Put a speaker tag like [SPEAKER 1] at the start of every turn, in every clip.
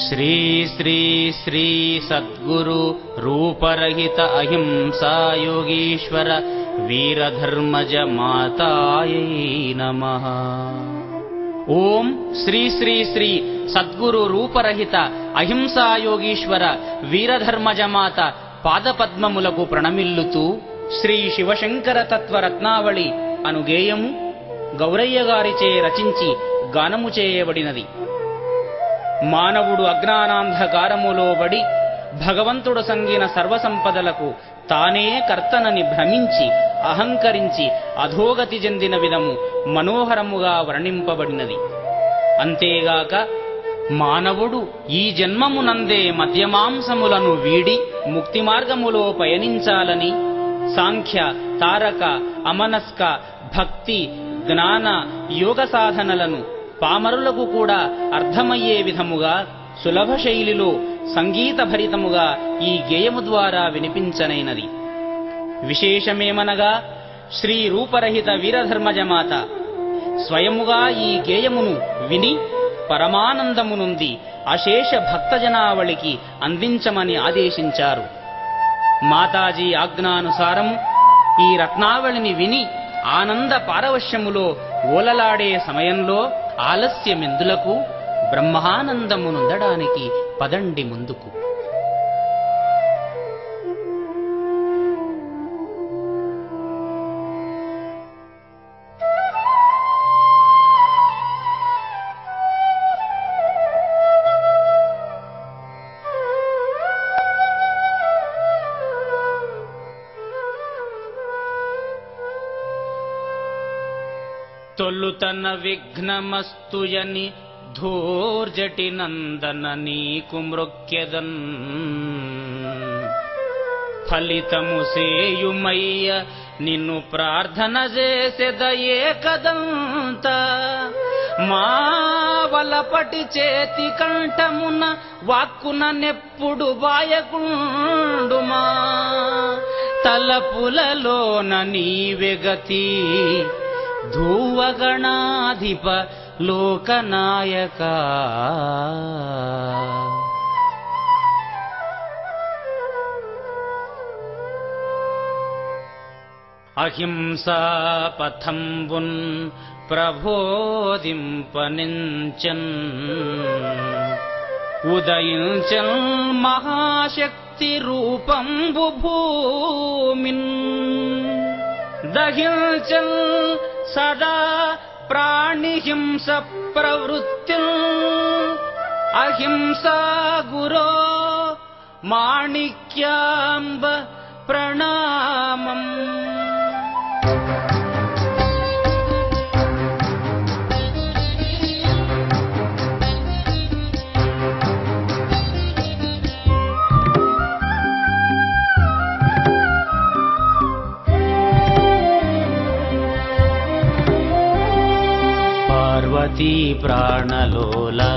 [SPEAKER 1] శ్రీ శ్రీ శ్రీ సద్గురు రూపరహిత అహింసా యోగీశ్వర వీరధర్మజ మాతాయై నమః. ఓం శ్రీ శ్రీ శ్రీ సద్గురు రూపరహిత అహింసా యోగీశ్వర వీరధర్మజ మాత పాదపద్మములకు ప్రణమిల్లుతూ శ్రీ శివశంకర తత్వరత్నావళి అను గేయము గౌరయ్య గారిచే రచించి గానము చేయబడినది. మానవుడు అజ్ఞానాంధకారములో బడి భగవంతుడు సంగిన సర్వసంపదలకు తానే కర్తనని భ్రమించి అహంకరించి అధోగతి చెందిన విధము మనోహరముగా వర్ణింపబడినది. అంతేగాక మానవుడు ఈ జన్మమునందే మద్యమాంసములను వీడి ముక్తి మార్గములో పయనించాలని సాంఖ్య, తారక, అమనస్క, భక్తి, జ్ఞాన, యోగ సాధనలను పామరులకు కూడా అర్థమయ్యే విధముగా సులభ శైలిలో సంగీతభరితముగా ఈ గేయము ద్వారా వినిపించనైనది. విశేషమేమనగా శ్రీ రూపరహిత వీరధర్మజమాత స్వయముగా ఈ గేయమును విని పరమానందమునుంది అశేష భక్తజనావళికి అందించమని ఆదేశించారు. మాతాజీ ఆజ్ఞానుసారము ఈ రత్నావళిని విని ఆనంద పారవశ్యములో ఓలలాడే సమయంలో ఆలస్యమెందులకు బ్రహ్మానందమునుందడానికి పదండి ముందుకు. తొలుతన విఘ్నమస్తుయని ధూర్జటి నందన నీకు మృక్యదన్ ఫలితము సేయుమయ్య నిన్ను ప్రార్థన చేసెదయే కదంత మావలపటి చేతి కంఠమున వాక్కున నెప్పుడు బాయకుండుమా తలపులలోన నీవెగతి ధూవగణాధిప లోకనాయక. అహింసా పథంబున్ ప్రబోధింపనించన్ ఉదయించన్ మహాశక్తి రూపంబు భూమిన్ దహించన్ సదా ప్రాణిహింస ప్రవృత్తి అహింసా గురో మాణిక్యాంబ ప్రణామం. పార్వతీ ప్రాణలోలా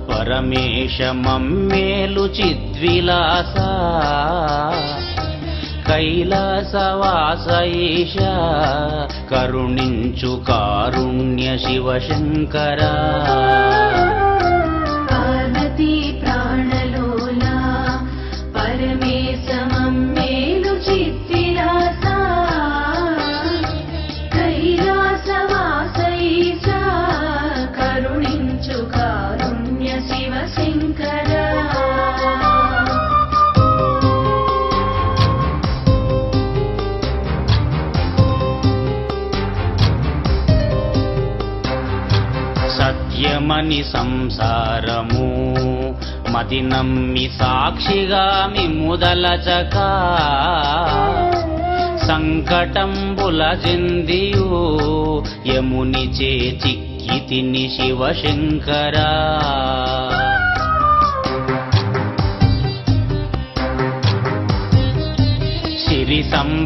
[SPEAKER 1] పరమేశ మమ్మేలు చిద్విలాస కైలాసవాసైష కరుణించు కారుణ్య శివశంకరా.
[SPEAKER 2] పార్వతీ ప్రాణలోలా పరమేశ మమ్మేలు చిద్విలాస కైలాసవాసైష కరుణించు కారుణ్య శివశంకరా.
[SPEAKER 1] సత్యమని సంసారము మది నమ్మి సాక్షిగా మిమ్ముదలచక సంకటంబుల చెందియు యమునిచే చిక్కితిని శివశంకరా.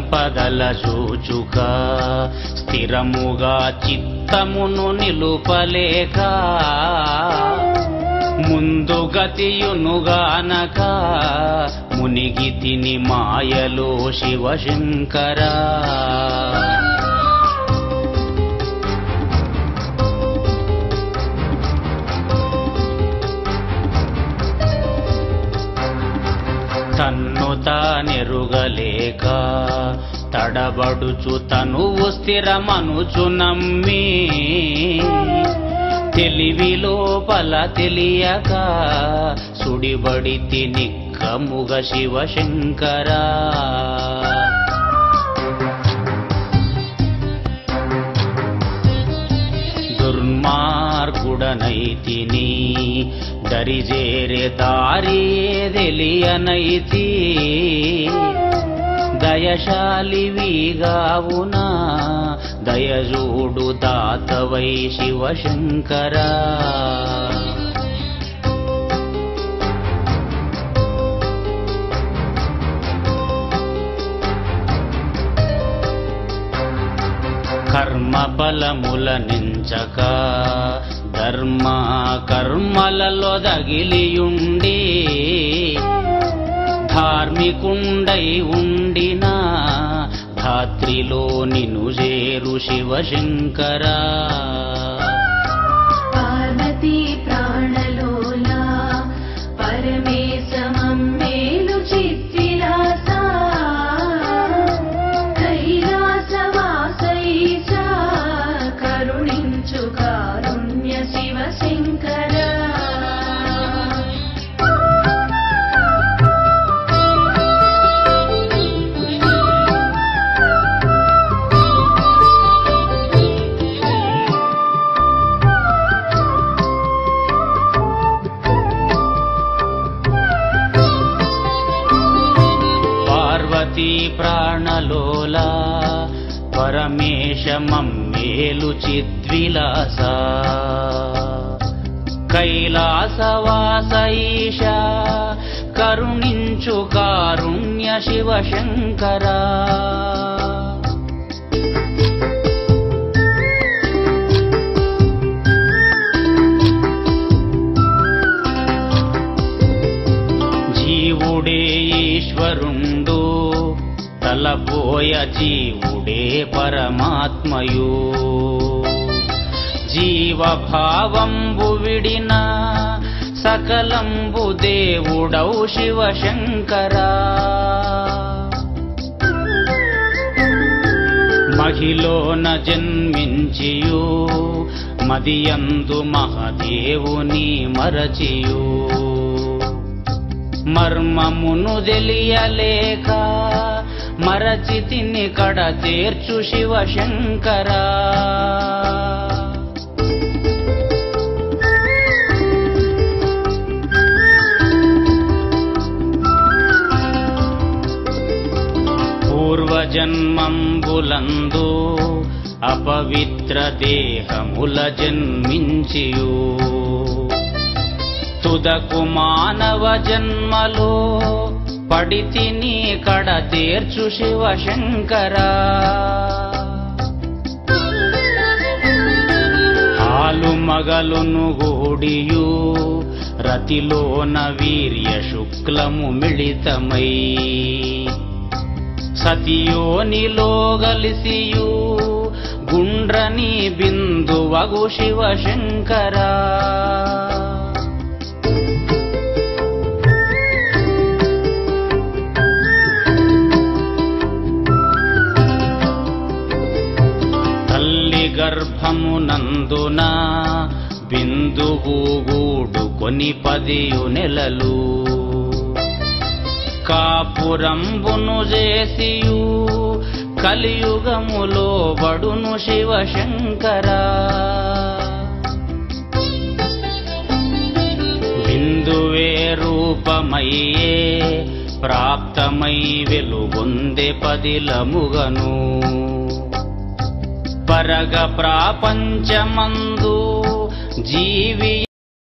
[SPEAKER 1] సంపదల చూచుక స్థిరముగా చిత్తమును నిలుపలేక ముందు గతియునుగానక మునిగి తిని మాయలో శివశంకరా. తన్ను తానెరుగలేక తడబడుచు తనువు స్థిరమనుచు నమ్మి తెలివి లోపల తెలియక సుడిబడి తినిక్కముగ శివశంకరా. దుర్మార్గుడనైతిని దరిజేరే దారియేదెలియనైతి దయశాలివిగావునా దయజూడు దాతవై శివశంకరా. కర్మ ఫలముల నించక ధర్మ కర్మలలో దగిలియుండి ధార్మికుండై ఉండినా ధాత్రిలో నిను చేరు శివశంకరా.
[SPEAKER 2] పార్వతీ ప్రాణలోలా పరమేశమమ్మేలు చిత్విలాసా కైలాసవాసైసా కరుణించు కారుణ్య శివశంకరా.
[SPEAKER 1] పార్వతీ ప్రాణలోలా పరమేశమమ్మేలు చిద్విలాసా కైలాసవాసైషా కరుణించు కారుణ్య శివశంకరా. జీవుడే ఈశ్వరుండు తలపోయ జీవుడే పరమాత్మయు జీవభావంబు విడిన సకలంబు దేవుడౌ శివశంకరా. మహిలోన జన్మించియు మదియందు మహదేవుని మరచియు మర్మమును తెలియలేక మరచితిని కడ తీర్చు శివశంకరా. పూర్వజన్మంబులందు అపవిత్ర దేహముల జన్మించియు తుదకు మానవ జన్మలో పడితిని కడ తీర్చు శివశంకరా. ఆలు మగలును గూడియు రతిలోన వీర్య శుక్లము మిళితమై సతియోనిలో గలిసియు గుండ్రని బిందువగు శివశంకరా. తల్లి గర్భమునందున బిందువు గూడుకొని 10 నెలలు కాపురంబును చేసియు కలియుగములో బడును శివశంకరా. బిందువే రూపమయ్యే ప్రాప్తమై వెలుగొందె పదిలముగను పరగ ప్రాపంచమందు జీవి